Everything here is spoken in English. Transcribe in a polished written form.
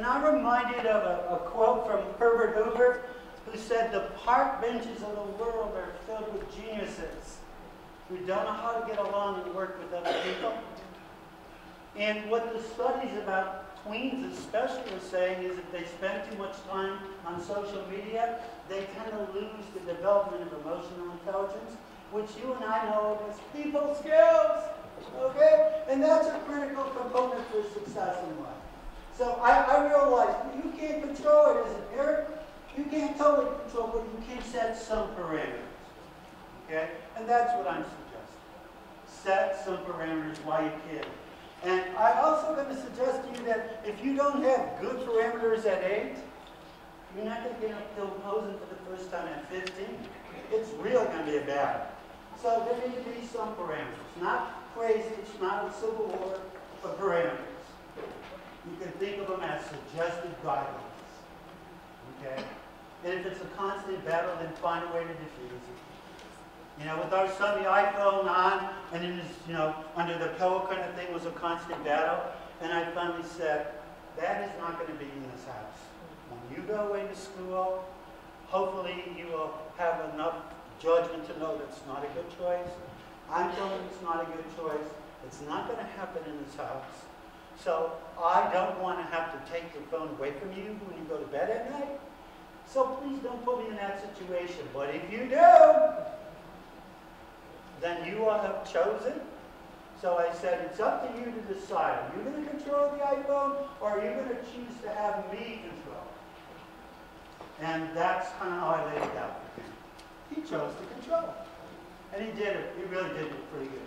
And I'm reminded of a quote from Herbert Hoover, who said, "The park benches of the world are filled with geniuses who don't know how to get along and work with other people." And what the studies about tweens especially are saying is if they spend too much time on social media, they tend to lose the development of emotional intelligence, which you and I know as people skills, okay? And that's a critical component for success in life. So I realize you can't control it as a parent. You can't totally control, but you can set some parameters, okay? And that's what I'm suggesting. Set some parameters while you're a kid. And I'm also going to suggest to you that if you don't have good parameters at 8, you're not going to get up to posing for the first time at 15. It's really going to be a battle. So there need to be some parameters. Not crazy, it's not a civil war, but parameters. You can think of them as suggested guidelines. Okay? And if it's a constant battle, then find a way to diffuse it. You know, with our son, the iPhone on, and it is, you know, under the pillow kind of thing was a constant battle. And I finally said, that is not going to be in this house. When you go away to school, hopefully you will have enough judgment to know that's not a good choice. I'm telling you it's not a good choice. It's not going to happen in this house. So I don't want to have to take your phone away from you when you go to bed at night. So please don't put me in that situation. But if you do, then you will have chosen. So I said, it's up to you to decide. Are you going to control the iPhone, or are you going to choose to have me control? And that's kind of how I laid it out for him. He chose to control. And he did it. He really did it pretty good.